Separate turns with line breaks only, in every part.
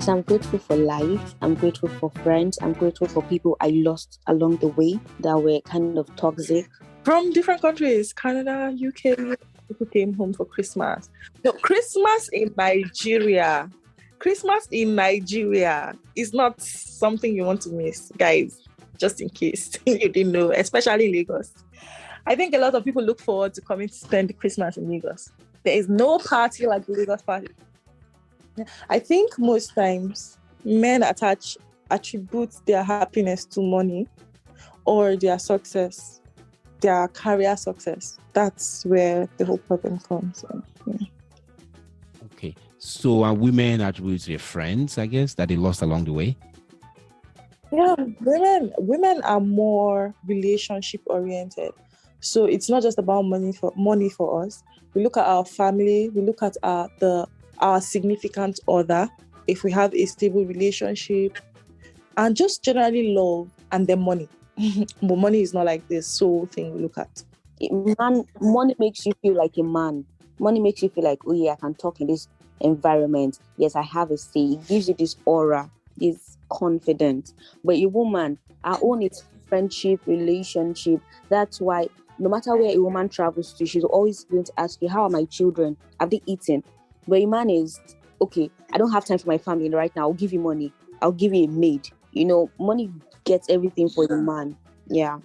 So I'm grateful for life. I'm grateful for friends. I'm grateful for people I lost along the way that were kind of toxic.
From different countries, Canada, UK, people came home for Christmas. No, Christmas in Nigeria is not something you want to miss, guys, just in case you didn't know, especially in Lagos. I think a lot of people look forward to coming to spend Christmas in Lagos. There is no party like the Lagos party. I think most times men attribute their happiness to money or their success, their career success. That's where the whole problem comes in. Yeah.
Okay. So women attribute to their friends, I guess, that they lost along the way?
Yeah, women are more relationship oriented. So it's not just about money for us. We look at our family, we look at our significant other, if we have a stable relationship, and just generally love, and then money. But money is not like the sole thing we look at.
Money makes you feel like a man. Money makes you feel like, oh yeah, I can talk in this environment. Yes, I have a say. It gives you this aura, this confidence. But a woman, our own is friendship, relationship. That's why no matter where a woman travels to, she's always going to ask you, how are my children? Have they eaten? But a man is, okay, I don't have time for my family right now. I'll give you money. I'll give you a maid. Money gets everything for the man. Yeah.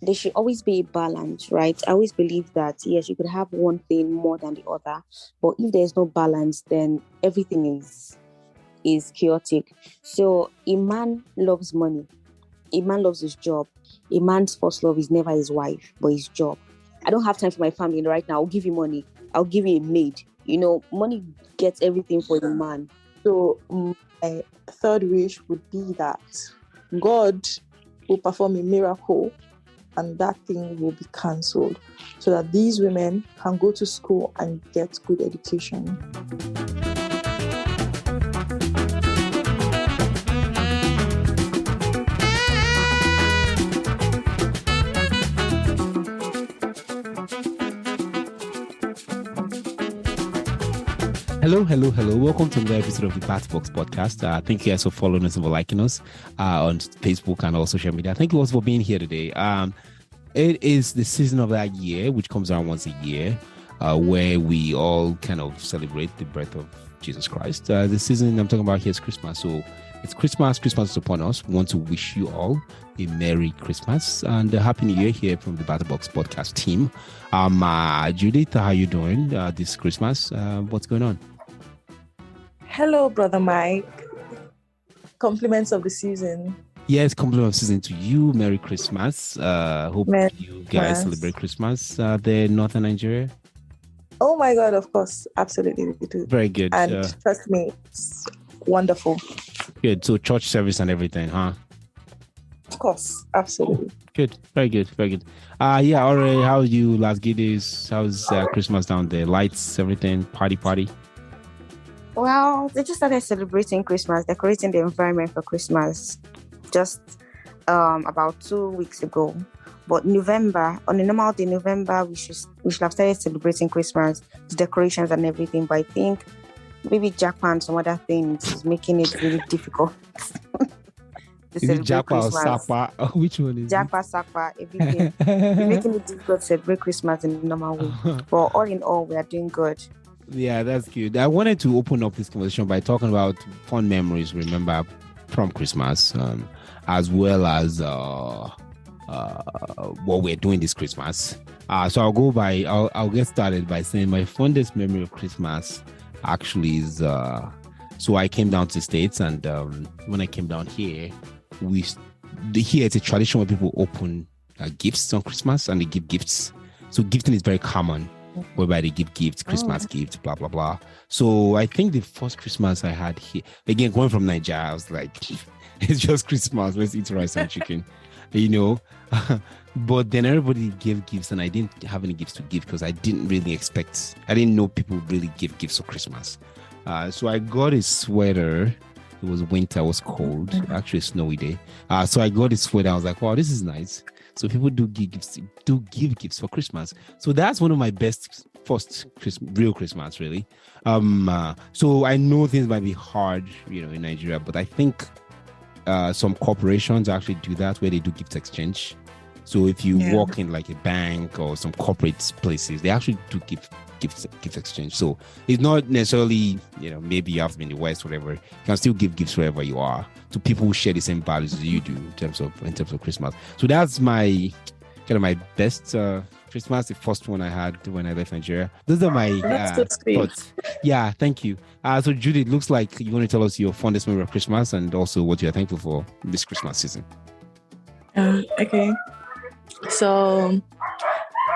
There should always be a balance, right? I always believe that, yes, you could have one thing more than the other. But if there's no balance, then everything is chaotic. So a man loves money. A man loves his job. A man's first love is never his wife, but his job. I don't have time for my family right now. I'll give you money. I'll give you a maid. Money gets everything for the man.
So my third wish would be that God will perform a miracle and that thing will be cancelled so that these women can go to school and get good education.
Hello. Welcome to another episode of the Batbox Podcast. Thank you guys for following us and for liking us on Facebook and all social media. Thank you also for being here today. It is the season of that year, which comes around once a year, where we all kind of celebrate the birth of Jesus Christ. The season I'm talking about here is Christmas. So it's Christmas. Christmas is upon us. We want to wish you all a Merry Christmas and a Happy New Year here from the Batbox Podcast team. Judith, how are you doing this Christmas? What's going on?
Hello, Brother Mike. Compliments of the season.
Yes, compliment of season to you. Merry Christmas. Hope you guys celebrate Christmas there in Northern Nigeria.
Oh my God, of course. Absolutely, we do.
Very good.
And trust me, it's wonderful.
Good. So church service and everything, huh?
Of course, absolutely.
Good. Very good. Yeah, all right. How are you, last days? How's Christmas down there? Lights, everything, party?
Well, they just started celebrating Christmas, decorating the environment for Christmas just about 2 weeks ago. But November, on a normal day, November, we should have started celebrating Christmas, the decorations and everything. But I think maybe Japan and some other things is making it really difficult.
Is it Japa or Sapa? Oh, which one is
Japa, Sapa, everything. It's making it difficult to celebrate Christmas in a normal way. But all in all, we are doing good.
Yeah, that's good. I wanted to open up this conversation by talking about fond memories, remember, from Christmas, as well as what we're doing this Christmas. So I'll get started by saying my fondest memory of Christmas actually is, so I came down to the States, and when I came down here, here it's a tradition where people open gifts on Christmas and they give gifts. So gifting is very common, whereby they give gifts, Christmas gifts, blah, blah, blah. So I think the first Christmas I had here, again, going from Nigeria, I was like, it's just Christmas. Let's eat rice and chicken, But then everybody gave gifts and I didn't have any gifts to give because I didn't know people really give gifts for Christmas. So I got a sweater. It was winter, it was cold, actually a snowy day. So I got a sweater. I was like, wow, this is nice. So people do give gifts for Christmas. So that's one of my best first real Christmas, really. So I know things might be hard, in Nigeria, but I think some corporations actually do that where they do gift exchange. So if you work in like a bank or some corporate places, they actually do gift exchange. So it's not necessarily, maybe you have to be in the West, whatever. You can still give gifts wherever you are to people who share the same values as you do in terms of Christmas. So that's my best Christmas, the first one I had when I left Nigeria. Those are my thoughts. Yeah, thank you. So Judy, it looks like you want to tell us your fondest memory of Christmas and also what you're thankful for this Christmas season.
Okay. So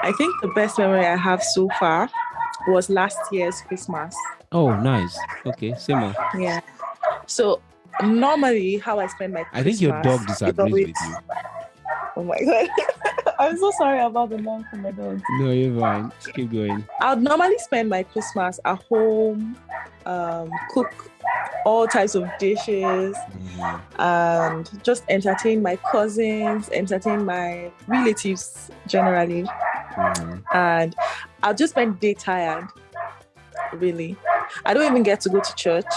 I think the best memory I have so far was last year's Christmas.
Oh, nice. Okay, same one.
Yeah. So normally how I spend my Christmas,
I think your dog disagrees with you.
Oh my God. I'm so sorry about the noise from my dog.
No, you're fine. Keep going.
I'd normally spend my Christmas at home, cook all types of dishes, and just entertain my cousins, entertain my relatives generally. And I'll just spend the day tired, really. I don't even get to go to church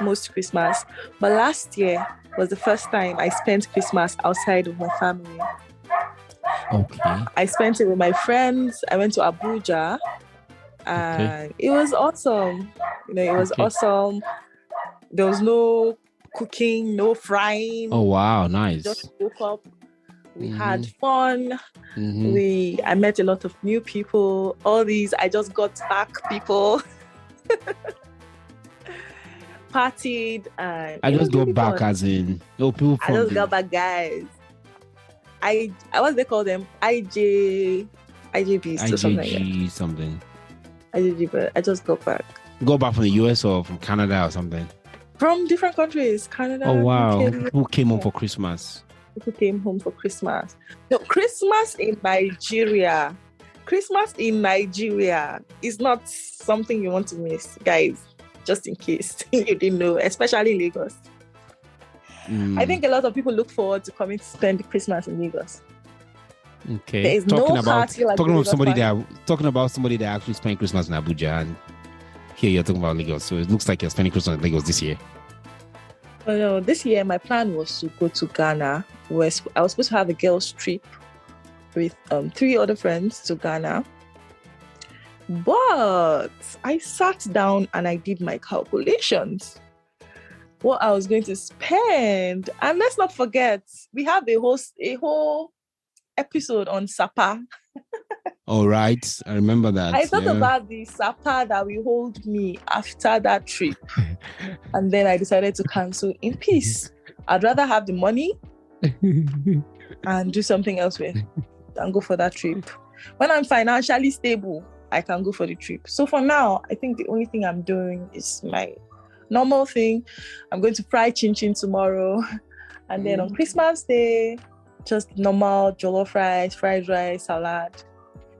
most Christmas. But last year was the first time I spent Christmas outside of my family.
Okay.
I spent it with my friends. I went to Abuja, and it was awesome. It was awesome. There was no cooking, no frying.
Oh wow, nice.
Just woke up. We had fun. I met a lot of new people. All these I just got back people. Partied and
I just got
really
back
fun.
As in people
I just got back, guys. I what they call them IJBs or something like that.
Something.
IJG, but I just got back.
Go back from the US or from Canada or something?
From different countries, Canada.
Oh wow!
UK,
Who came home for Christmas?
People came home for Christmas. No, Christmas in Nigeria is not something you want to miss, guys. Just in case you didn't know, especially in Lagos. I think a lot of people look forward to coming to spend Christmas in Lagos.
Okay.
There is no party like
talking about somebody that actually spent Christmas in Abuja, and here you're talking about Lagos. So it looks like you're spending Christmas in Lagos this year.
Well, no, this year my plan was to go to Ghana. I was supposed to have a girls' trip with 3 other friends to Ghana. But I sat down and I did my calculations. What I was going to spend. And let's not forget, we have a whole episode on Sapa.
All right. I remember that.
I thought about the Sapa that will hold me after that trip. And then I decided to cancel in peace. I'd rather have the money and do something else with than go for that trip. When I'm financially stable, I can go for the trip. So for now, I think the only thing I'm doing is my normal thing. I'm going to fry chin-chin tomorrow. And then on Christmas Day, just normal jollof rice, fried rice, salad,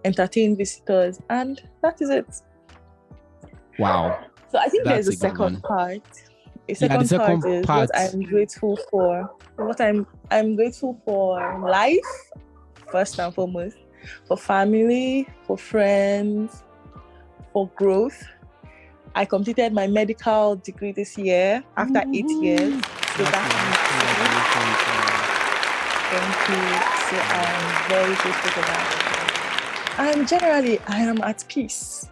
entertain visitors, and that is it.
Wow.
So I think there's a second part. The second part is what I'm grateful for. I'm grateful for life, first and foremost, for family, for friends, for growth. I completed my medical degree this year after 8 years. So thank you. So I'm very grateful for that. And generally, I am at peace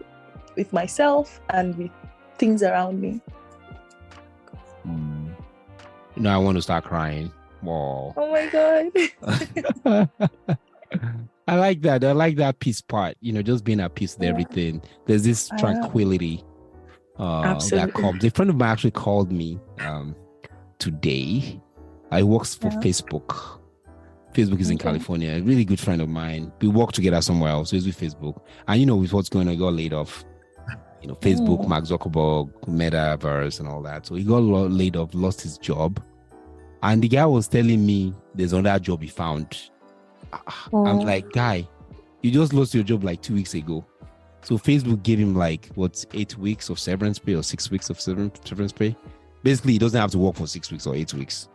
with myself and with things around me.
I want to start crying. Whoa.
Oh my God.
I like that. I like that peace part. Just being at peace with everything. There's this tranquility that comes. A friend of mine actually called me today. I works for Facebook. Facebook is in California. A really good friend of mine. We work together somewhere else. So he's with Facebook. And with what's going on, he got laid off. Facebook, Mark Zuckerberg, Metaverse and all that. So he got laid off, lost his job. And the guy was telling me there's another job he found. I'm like, guy, you just lost your job like 2 weeks ago. So Facebook gave him 8 weeks of severance pay or 6 weeks of severance pay. Basically, he doesn't have to work for 6 weeks or 8 weeks.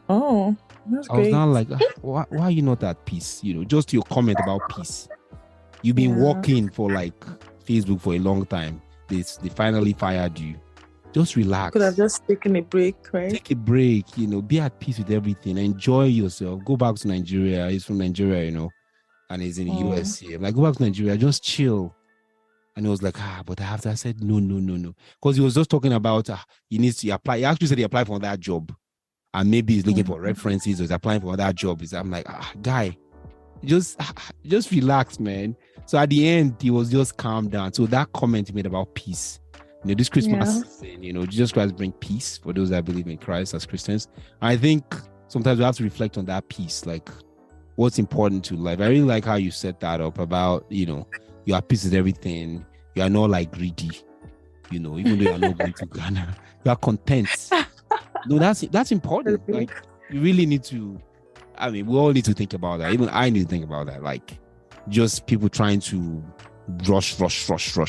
Oh, that's great.
I was now like, why are you not at peace? Just your comment about peace. You've been working for Facebook for a long time. They finally fired you. Just relax.
Could have just taken a break, right?
Take a break, be at peace with everything. Enjoy yourself. Go back to Nigeria. He's from Nigeria, and he's in the US here. Like, go back to Nigeria, just chill. And he was like, but I said, no. Because he was just talking about he needs to apply. He actually said he applied for that job. And maybe he's looking for references or he's applying for that job. I'm like, guy, just relax, man. So at the end, he was just calm down. So that comment he made about peace. This Christmas season, Jesus Christ bring peace for those that believe in Christ as Christians. I think sometimes we have to reflect on that peace, like what's important to life. I really like how you set that up about, you are peace with everything. You are not like greedy, even though you are not going to Ghana. You are content. No, that's important. Like, you really need to, we all need to think about that. Even I need to think about that. Like, just people trying to rush,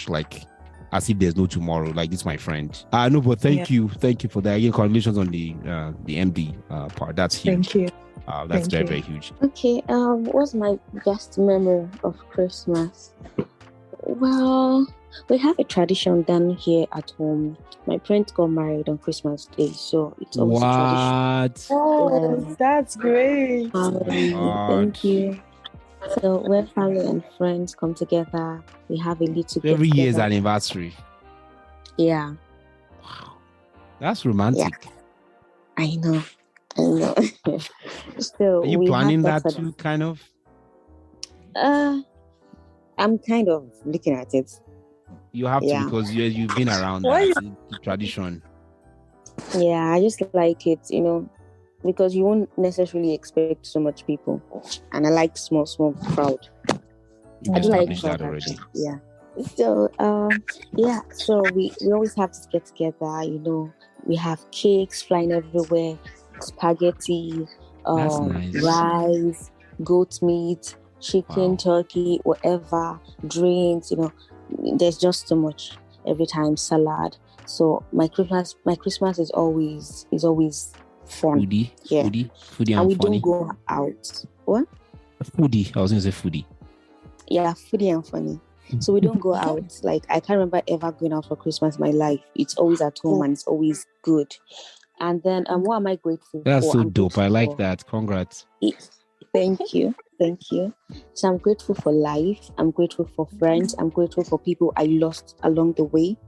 like, as if there's no tomorrow. Like, this, my friend. No, but thank you for that. Again, congratulations on the MD part. That's huge.
Thank you.
That's very, very huge.
Okay. What's my best memory of Christmas? Well, we have a tradition done here at home. My parents got married on Christmas Day, so it's always a tradition.
Oh, that's great.
Thank you. So when family and friends come together, we have a little
every
get
year's
together.
anniversary.
Yeah.
Wow. That's romantic.
Yeah. I know. So
are you planning that too, kind of?
I'm kind of looking at it.
You have to, because you've been around that tradition.
Yeah, I just like it, because you won't necessarily expect so much people, and I like small crowd.
I do like that already.
Yeah. So so we always have to get together. We have cakes flying everywhere, spaghetti,
nice.
Rice, goat meat, chicken, turkey, whatever, drinks. There's just so much every time. Salad. So my Christmas is always fun.
Foodie,
yeah.
Foodie
and we
funny.
don't go out. What?
Foodie. I was going to say foodie.
Yeah, foodie and funny. So we don't go out. Like, I can't remember ever going out for Christmas in my life. It's always at home and it's always good. And then, what am I grateful for?
That's so dope. I like that. Congrats.
Thank you. So I'm grateful for life. I'm grateful for friends. I'm grateful for people I lost along the way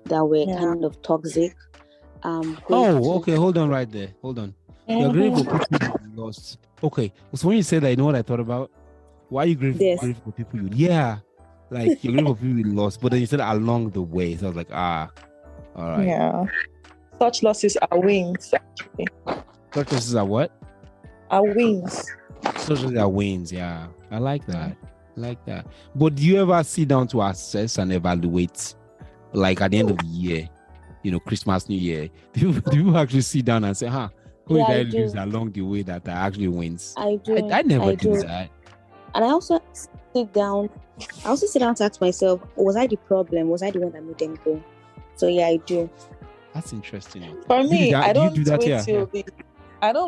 that were kind of toxic.
Okay. Hold on right there. Hold on. You're grateful for people you lost. Okay. So when you said that, you know what I thought about? Why are you grateful for people you... Yeah. Like, you're grateful for people you lost. But then you said along the way. So I was like, all right.
Yeah. Such losses are wins, actually.
Such losses are what?
Are wins.
Such losses are wins, yeah. I like that. But do you ever sit down to assess and evaluate, like at the end of the year, Christmas, New Year? Do you actually sit down and say, who did I lose along the way that I actually wins?
I do.
I never do that.
And I also sit down to ask myself, was I the problem? Was I the one that made them go? So yeah, I do.
That's interesting.
For me, I don't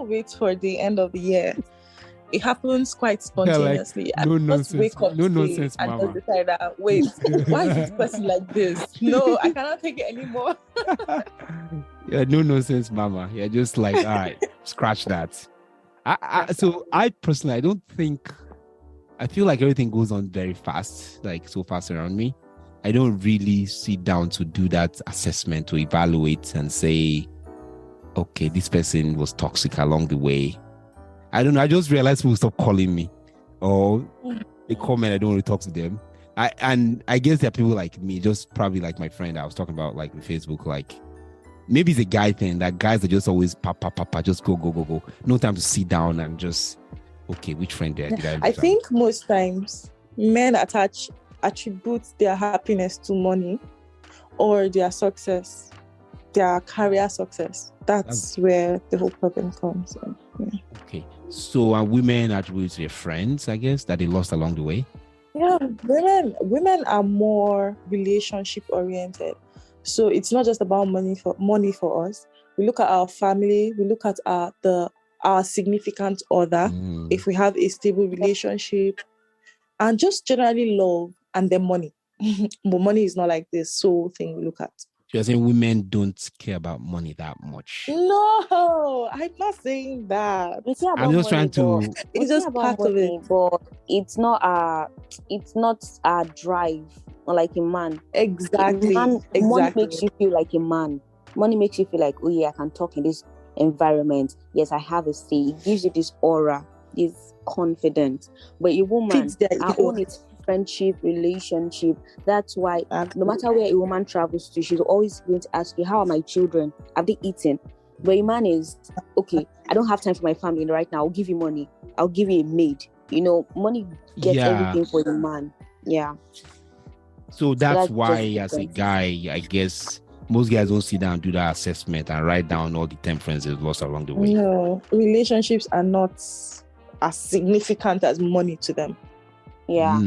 wait for the end of the year. It happens quite spontaneously.
No nonsense.
Wake up
no nonsense,
and
mama.
just decide that, wait, why is this person like this? No, I cannot take it anymore.
Yeah, no nonsense, mama. Yeah, just like, all right, scratch that. So I personally, I feel like everything goes on very fast, like so fast around me. I don't really sit down to do that assessment, to evaluate and say, okay, this person was toxic along the way. I don't know. I just realized people stop calling me, or they call me and I don't really talk to them. I guess there are people like me, just probably like my friend I was talking about, like with Facebook, like maybe it's a guy thing, that guys are just always papa, just go. No time to sit down and just, okay, which friend did I
think most times men attribute their happiness to money or their success, their career success. That's where the whole problem comes in. Yeah.
Okay. So are women attribute to their friends, I guess, that they lost along the way?
Yeah, women are more relationship oriented. So it's not just about money for us. We look at our family, we look at our significant other, if we have a stable relationship, and just generally love, and then money. But money is not like the sole thing we look at.
You're saying women don't care about money that much.
No, I'm not saying that.
We care about
I'm just
money,
trying to.
we
It's
care
just
about
part of it.
money, but it's not our drive, or like a man.
Exactly.
Money makes you feel like a man. Money makes you feel like, oh yeah, I can talk in this environment. Yes, I have a say. It gives you this aura, this confidence. But a woman,
Fits their
our
ego.
own is friendship, relationship. That's why no
Absolutely.
matter where a woman travels to, she's always going to ask you, how are my children? Have they eaten? But a man is, okay, I don't have time for my family right now. I'll give you money. I'll give you a maid. You know, money gets
Yeah.
everything for a man. Yeah.
So that's
that's
why,
just
as a guy, I guess most guys don't sit down and do that assessment and write down all the 10 friends they've lost along the way.
No, relationships are not as significant as money to them.
Yeah.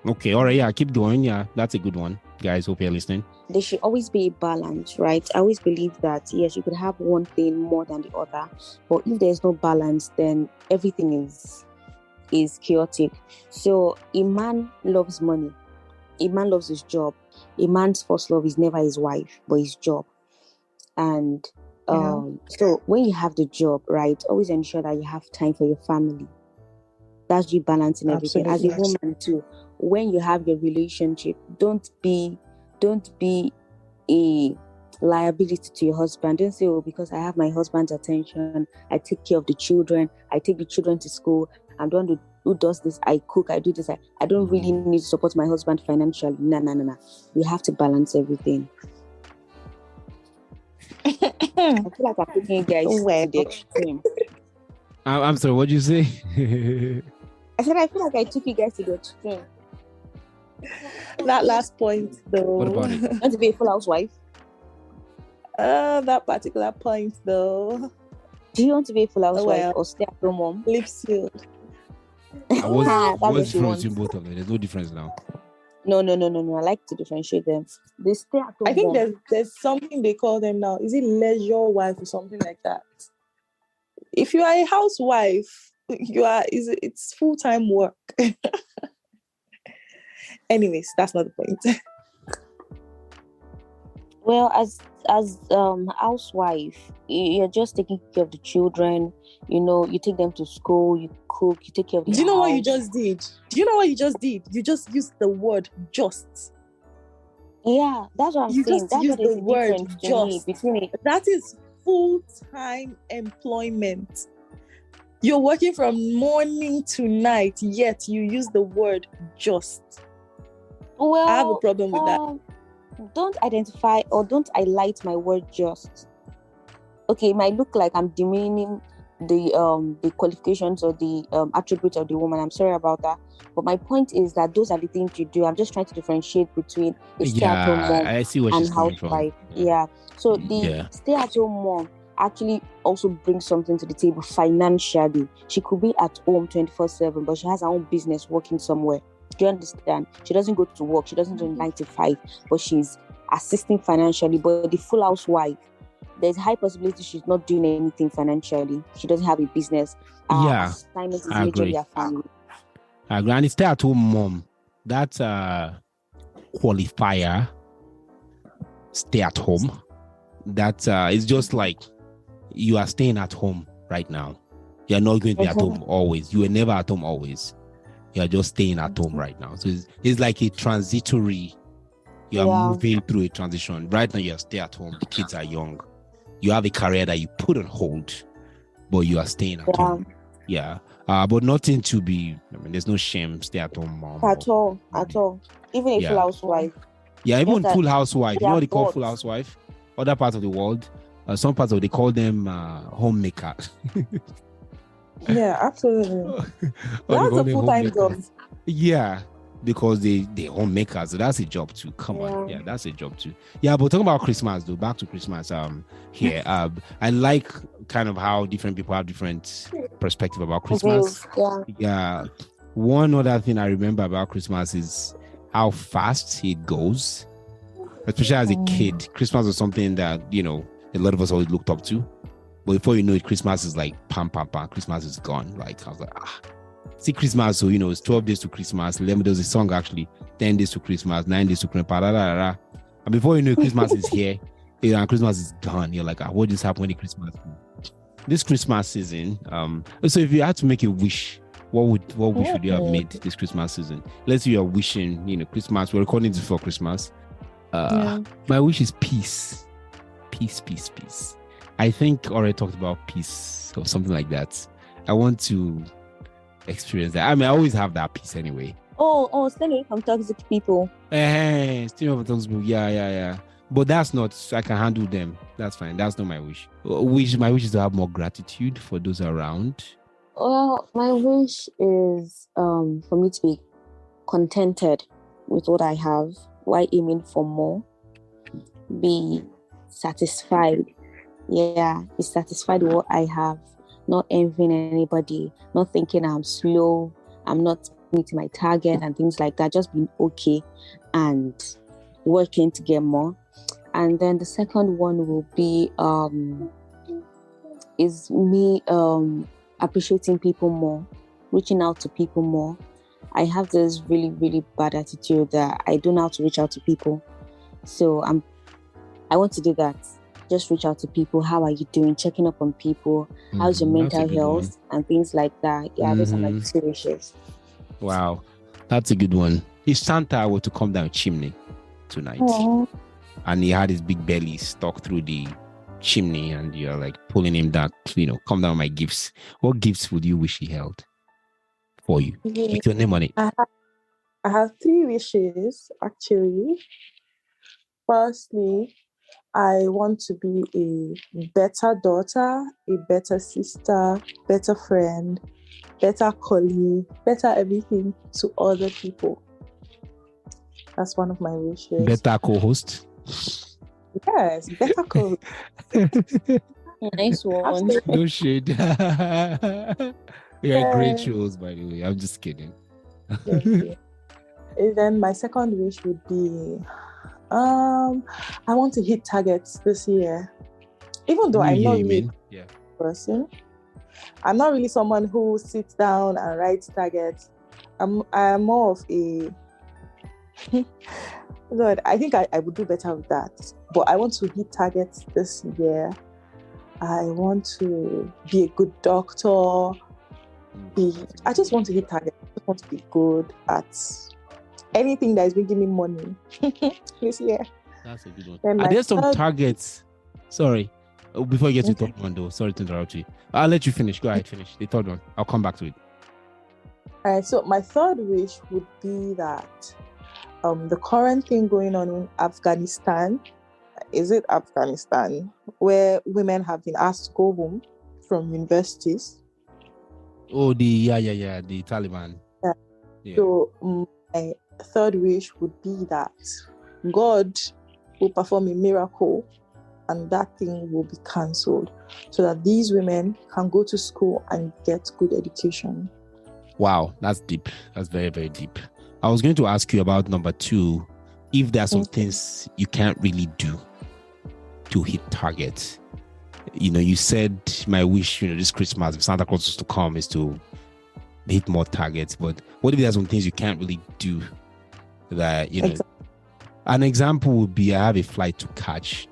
Okay, all right, yeah, keep going. Yeah, that's a good one. Guys, hope you're listening.
There should always be a balance, right? I always believe that, yes, you could have one thing more than the other, but if there's no balance, then everything is chaotic. So a man loves money. A man loves his job. A man's first love is never his wife, but his job. And so when you have the job, right, always ensure that you have time for your family. That's you balancing everything.
Absolutely.
As a woman too, when you have your relationship, don't be a liability to your husband. Don't say, oh, because I have my husband's attention, I take care of the children, I take the children to school, I'm the one who does this, I cook, I do this, I don't really need to support my husband financially. No. You have to balance everything. I feel like I'm taking you guys to the extreme.
I'm sorry, what did you say?
I said I feel like I took you guys to the extreme.
That last point, though.
What about it?
Want to be a full housewife?
That particular point, though.
Do you want to be a full housewife
well.
or stay at home mom?
Lips sealed.
What's
That's
the
what
difference
she wants.
between both of them? There's no difference now.
No. I like to differentiate them. They stay at home.
I think
mom.
there's something they call them now. Is it leisure wife or something like that? If you are a housewife, it's full-time work. Anyways, that's not the point.
Well, as housewife, you're just taking care of the children. You know, you take them to school, you cook, you take care of the
Do you know what you
house.
just did? You just used the word just.
Yeah, that's what I'm
You
saying.
just
That's
used
what is
the
the
word
difference to me
just.
between it.
That is full-time employment. You're working from morning to night, yet you use the word just.
Well,
I have a problem with that.
Don't identify or don't highlight my word just. Okay, it might look like I'm demeaning the qualifications or the attributes of the woman. I'm sorry about that. But my point is that those are the things you do. I'm just trying to differentiate between a stay-at-home mom
I see what
and
she's coming from.
housewife. Yeah. So the stay-at-home mom actually also brings something to the table financially. She could be at home 24/7, but she has her own business working somewhere. Do you understand? She doesn't go to work. She doesn't do 9 to 5, but she's assisting financially. But the full housewife, there's a high possibility she's not doing anything financially. She doesn't have a business. Assignment is
I agree.
majorly her family.
I agree. And stay at home mom, that's a qualifier. Stay at home. That's it's just like you are staying at home right now. You're not going to be at home always. You were never at home always. You're just staying at home right now. So it's like a transitory. You're moving through a transition. Right now, you're stay at home. The kids are young. You have a career that you put on hold, but you are staying at home. Yeah. But nothing to be, there's no shame. Stay at home mom.
At all. Even a full housewife.
Yeah, even
Just
full housewife. You know what they call
both.
full housewife? Other parts of the world, some parts they call them homemaker.
Yeah, absolutely. That's a full-time job.
Yeah, because they homemakers. So that's a job too. Come on, yeah, that's a job too. Yeah, but talking about Christmas though, back to Christmas. Here, I like kind of how different people have different perspective about Christmas. Yeah. One other thing I remember about Christmas is how fast it goes. Especially as a kid, Christmas was something that a lot of us always looked up to. But before you know it, Christmas is like pam. Christmas is gone. Like I was like, see Christmas, so it's 12 days to Christmas, 11 days, a song actually, 10 days to Christmas, 9 days to Christmas, and before you know, Christmas is here, and Christmas is gone. You're like, what just happened when the Christmas? This Christmas season, so if you had to make a wish, what wish would you have made this Christmas season? Let's say you're wishing, Christmas. We're recording this before Christmas. My wish is peace. Peace. I think I already talked about peace or something like that. I want to experience that. I mean, I always have that peace anyway.
Stay away from toxic people.
Stay away from toxic people. Yeah. But that's not, I can handle them. That's fine. That's not my wish. My wish is to have more gratitude for those around.
Well, my wish is for me to be contented with what I have, while aiming for more. Be satisfied. Yeah, be satisfied with what I have. Not envying anybody. Not thinking I'm slow. I'm not meeting my target and things like that. Just being okay and working to get more. And then the second one will be is me appreciating people more, reaching out to people more. I have this really, really bad attitude that I don't know how to reach out to people. So I want to do that. Just reach out to people. How are you doing? Checking up on people. How's your mental health and things like that. Yeah, those are my two wishes.
Wow, that's a good one. If Santa were to come down chimney tonight, and he had his big belly stuck through the chimney, and you're like pulling him down, come down my gifts. What gifts would you wish he held for you? With your name on it.
I have 3 wishes actually. Firstly, I want to be a better daughter, a better sister, better friend, better colleague, better everything to other people. That's one of my wishes.
Better co-host.
Yes, better co-host.
Nice one.
No shade. You're great shows, by the way. I'm just kidding.
And then my second wish would be, I want to hit targets this year. Even though I'm not really a person, I'm not really someone who sits down and writes targets. I'm more of a God, I think I would do better with that. But I want to hit targets this year. I want to be a good doctor. I just want to hit targets. I just want to be good at anything that is bringing me money this year.
That's a good one. Are there some targets? Sorry. Before you get to the third one, though, sorry to interrupt you. I'll let you finish. Go ahead, finish the third one. I'll come back to it.
All right. So my third wish would be that the current thing going on in Afghanistan, is it Afghanistan, where women have been asked to go home from universities?
Oh, the Taliban.
Yeah. So my third wish would be that God will perform a miracle and that thing will be cancelled so that these women can go to school and get good education.
Wow, that's deep. That's very, very deep. I was going to ask you about number 2, if there are some things you can't really do to hit targets. You said my wish, this Christmas, if Santa Claus was to come, is to hit more targets. But what if there are some things you can't really do that,
Exactly.
An example would be I have a flight to catch.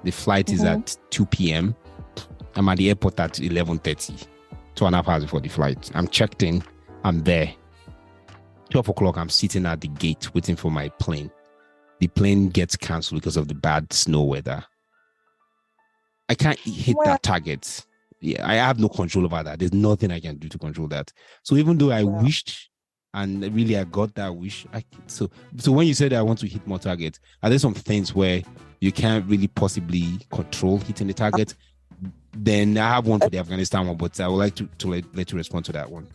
The flight is at 2 p.m. I'm at the airport at 11:30, 2.5 hours before the flight. I'm checked in. I'm there. 12 o'clock, I'm sitting at the gate waiting for my plane. The plane gets cancelled because of the bad snow weather. I can't hit that target. Yeah, I have no control over that. There's nothing I can do to control that. So even though I wished, and really I got that wish, so when you said I want to hit more targets, are there some things where you can't really possibly control hitting the target? Then I have one for the Afghanistan one, but I would like to let you respond to that one.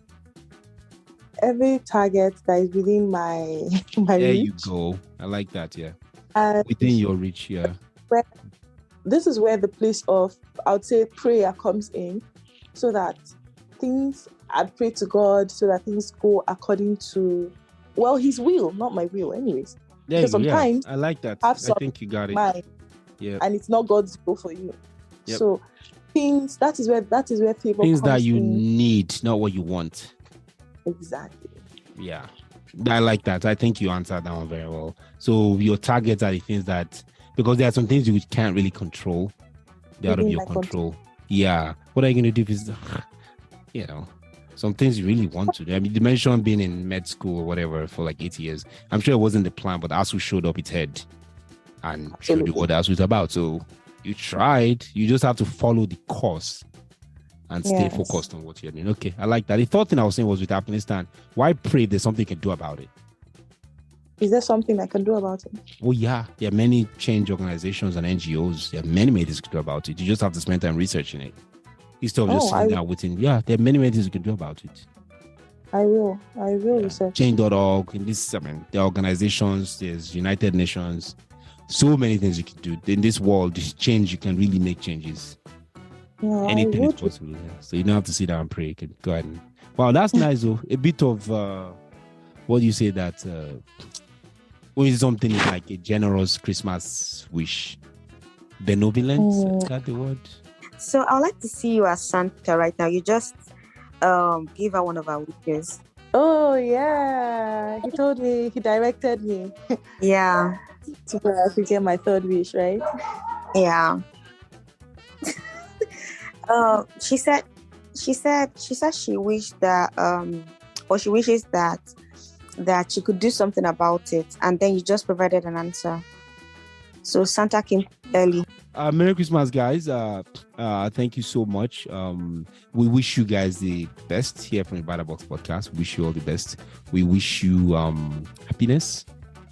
Every target that is within my
there
reach.
You go. I like that. Yeah,
within
your reach. Yeah.
This is where the place of, I would say, prayer comes in, so that I pray to God so that things go according to, His will, not my will, anyways. Because sometimes
I like that.
I
think you got it.
Mind, and it's not God's will for you.
Yep.
So that is where favor
things
comes
that you
in.
need, not what you want.
Exactly.
Yeah, I like that. I think you answered that one very well. So your targets are the things that, because there are some things you can't really control. They're out of
Within
your
my
control. Yeah. What are you going to do if it's, you know, some things you really want to do? I mean, you mentioned being in med school or whatever for like 8 years. I'm sure it wasn't the plan, but ASU showed up its head and showed you what ASU is about. So you tried. You just have to follow the course and stay
Yes.
focused on what you're doing. Okay, I like that. The third thing I was saying was with Afghanistan, why pray there's something you can do about it?
Is there something I can do about it?
Oh, yeah. There are many change organizations and NGOs. There are many things you can do about it. You just have to spend time researching it. Instead of just sitting down waiting. Yeah, there are many things you can do about it.
I will research.
Change.org. In this, there are organizations, there's United Nations. So many things you can do. In this world, this change, you can really make changes.
Yeah,
anything is possible. Yeah. So you don't have to sit down and pray. You can go ahead and, wow, that's nice though. A bit of what do you say that when something is like a generous Christmas wish, benevolence, is that the word?
So I'd like to see you as Santa right now. You just give her one of our wishes.
Oh yeah, he told me, he directed me.
Yeah.
To get my third wish, right?
Yeah. She said she wished that or she wishes that she could do something about it, and then you just provided an answer. So Santa came early.
Merry Christmas, guys. Thank you so much. We wish you guys the best here from the Bada Box Podcast. We wish you all the best. We wish you happiness,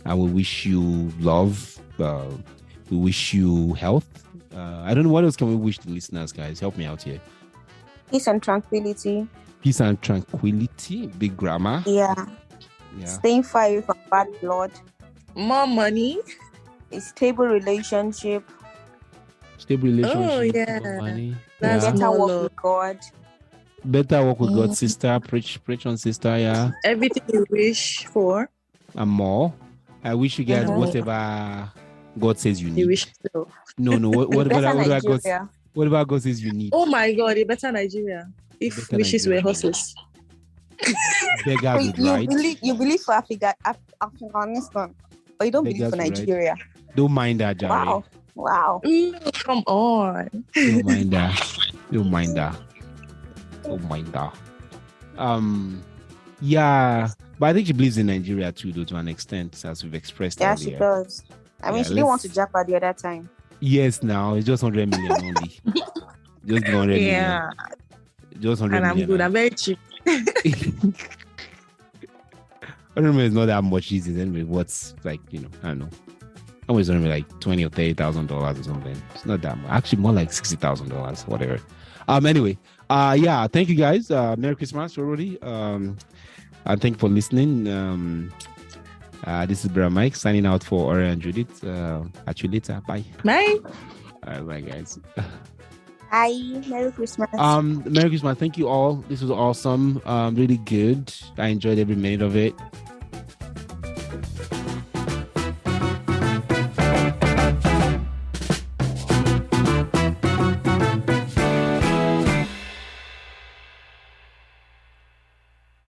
and we wish you love. We wish you health. I don't know what else can we wish the listeners, guys. Help me out here.
Peace and tranquility.
Peace and tranquility. Big grammar.
Yeah. Staying far away from bad blood.
More money.
A stable relationship.
Oh yeah.
More money.
That's
better work with God.
Better work with God, sister. Preach on, sister. Yeah.
Everything you wish for
and more. I wish you guys whatever God says you need.
You wish to.
No. Whatever God says you need.
Oh my God, a better Nigeria. If wishes Nigeria were horses.
Beggars would ride.
You believe for Afghanistan, but you don't believe for Nigeria.
Don't mind that, Jerry.
Wow.
Come on.
Don't mind that. Yeah, but I think she believes in Nigeria too, though, to an extent, as we've expressed earlier.
She does. I mean, she didn't want to Japa the other time.
Yes, now it's just 100 million only. Just 100 million.
Yeah.
Just 100 million.
And I'm good. I'm very cheap.
100 million is not that much easy anyway. What's like, I don't know. How much is it? Like $20,000 or $30,000 or something. It's not that much. Actually, more like $60,000, whatever. Anyway, yeah. Thank you guys. Merry Christmas already. And thank you for listening. This is Bra Mike signing out for Ore and Judith. Catch you later. Bye.
Bye.
Bye, guys.
Hi. Merry Christmas.
Merry Christmas. Thank you all. This was awesome. Really good. I enjoyed every minute of it.